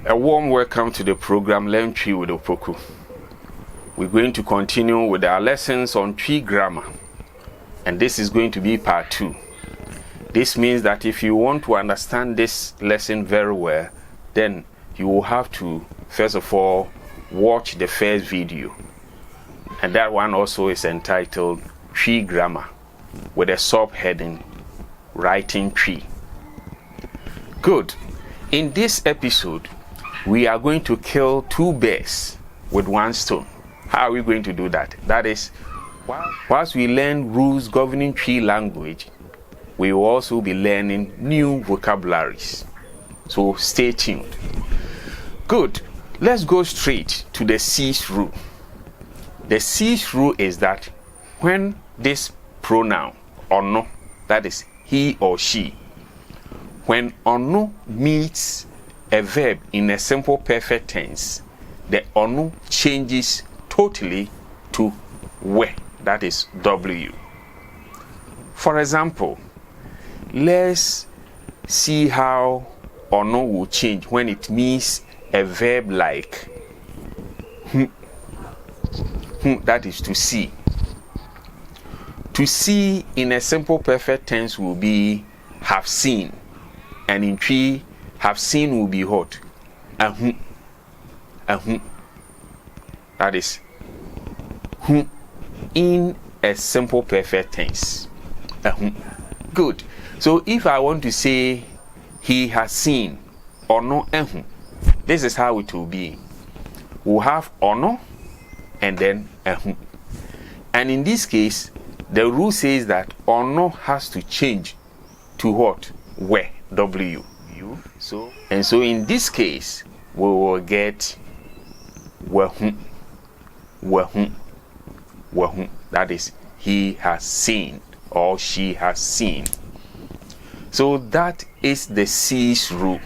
A warm welcome to the program Learn Tree with Opoku. We're going to continue with our lessons on tree grammar, and this is going to be part 2. This means that if you want to understand this lesson very well, then you will have to first of all watch the first video, and that one also is entitled Tree Grammar with a subheading Writing Tree. Good. In this episode, we are going to kill 2 birds with 1 stone. How are we going to do that? That is, whilst we learn rules governing tree language, we will also be learning new vocabularies. So stay tuned. Good. Let's go straight to the 6th rule. The 6th rule is that when this pronoun, ono, that is he or she, when ono meets a verb in a simple perfect tense, the ono changes totally to we, that is w. For example, let's see how ono will change when it means a verb like that is to see. To see in a simple perfect tense will be have seen, and in tree have seen will be what? That is in a simple perfect tense. Good. So if I want to say he has seen ono this is how it will be. We'll have ono and then and in this case the rule says that ono has to change to what? Where, w. So in this case we will get that is he has seen or she has seen. So that is the 6th rule.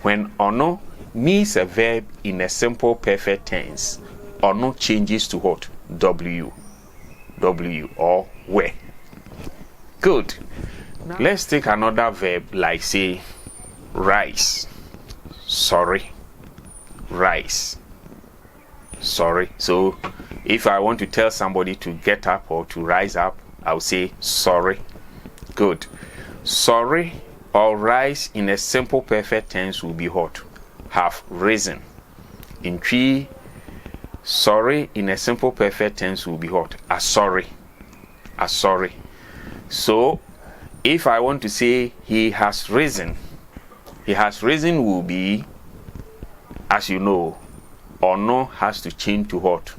When ono means a verb in a simple perfect tense, ono changes to what? W or where. Good. Now, let's take another verb like say rise. Rise. Sorry. So if I want to tell somebody to get up or to rise up, I'll say sorry. Good. Sorry or rise in a simple perfect tense will be what? Have risen. In tree, sorry in a simple perfect tense will be what? Sorry. So if I want to say he has risen will be, as you know, ono has to change to what?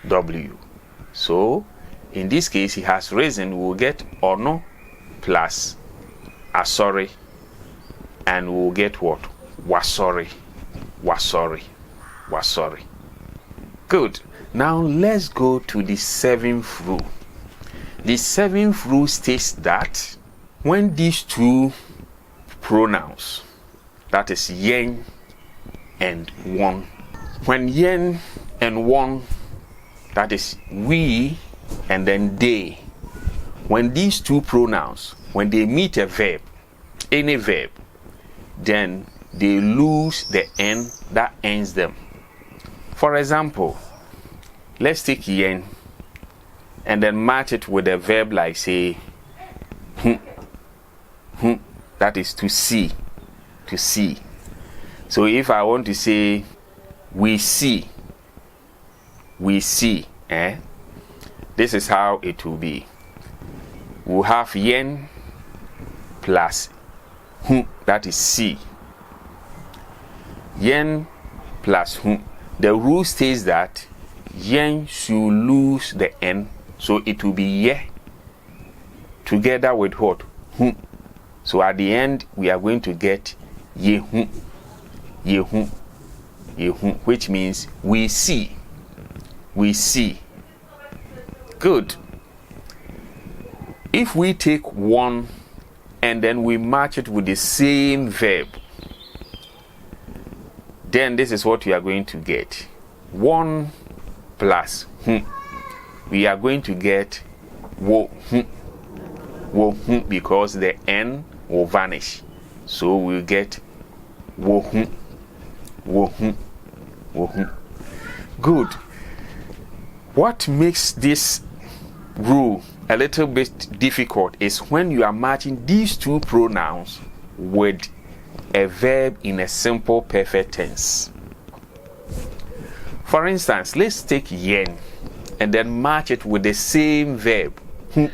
W. So in this case he has risen, we'll get ono plus sorry, and we'll get what? Wasori. Good. Now let's go to the 7th rule. The 7th rule states that when these 2 pronouns, that is yen and one, when yen and one, that is we and then they, when these 2 pronouns, when they meet a verb, any verb, then they lose the n that ends them. For example, let's take yen and then match it with a verb like say that is to see. So if I want to say we see, this is how it will be. We'll have yen plus that is see. Yen plus the rule states that yen should lose the n, so it will be ye together with what? So at the end we are going to get yehu, which means we see. Good. If we take one and then we match it with the same verb, then this is what we are going to get. 1 plus we are going to get wo because the n will vanish. So we'll get wo wohu, wohu. Good. What makes this rule a little bit difficult is when you are matching these two pronouns with a verb in a simple perfect tense. For instance, let's take yen and then match it with the same verb hu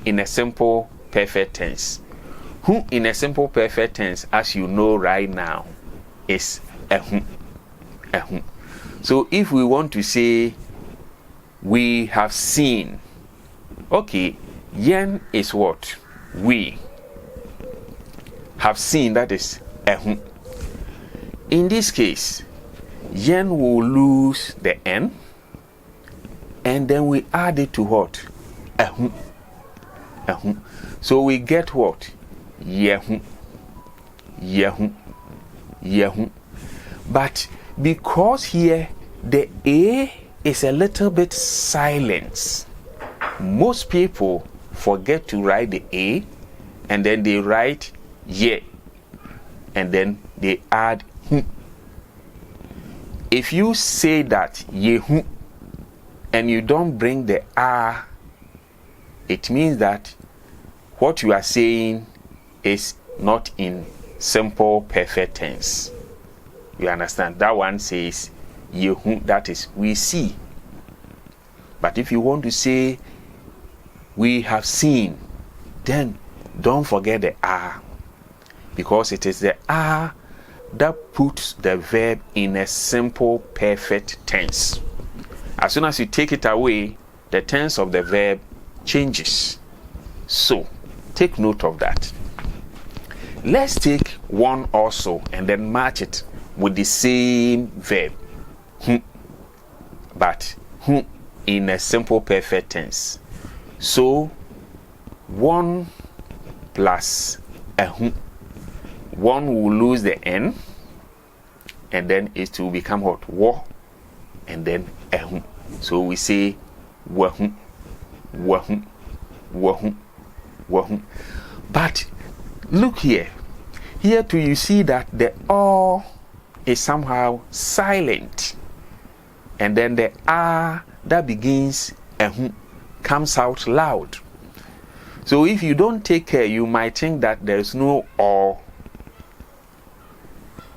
in a simple perfect tense. Hu in a simple perfect tense, as you know right now, is ehu, ehu. So if we want to say we have seen, okay, yen is what? We have seen, that is ehu. In this case, yen will lose the n, and then we add it to what? Ehu, ehu. So we get what? Yehu, yehu, yehu. But because here the a is a little bit silent, most people forget to write the a, and then they write ye, and then they add hu. If you say that yehu and you don't bring the a, it means that what you are saying is not in simple perfect tense. You understand? That one says yehu, that is we see. But if you want to say we have seen, then don't forget the a, because it is the a that puts the verb in a simple perfect tense. As soon as you take it away, the tense of the verb changes. So take note of that. Let's take one also and then match it with the same verb, but in a simple perfect tense. So 1 plus ehu, 1 will lose the n, and then it will become what? Wo, and then ehu. So we say wahu, wahu, wahu, wahu. But look here. Here too you see that the o is somehow silent, and then the a that begins ehu comes out loud. So if you don't take care, you might think that there's no o,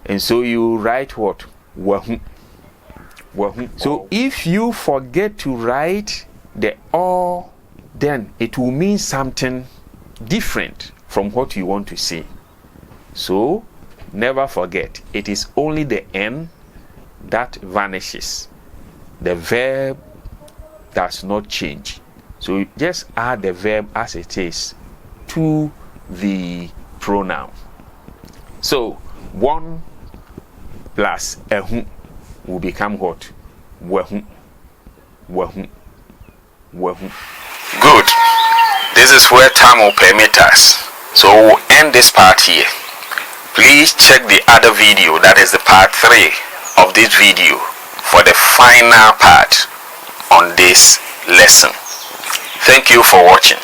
and so you write what? Wahu, wahu. So if you forget to write the o, then it will mean something different from what you want to say. So never forget, it is only the n that vanishes. The verb does not change. So you just add the verb as it is to the pronoun. So 1 plus ehu will become what? Wahu, wahu, wahu. Good. This is where time will permit us. So we'll end this part here. Please check the other video, that is the part 3 of this video, for the final part on this lesson. Thank you for watching.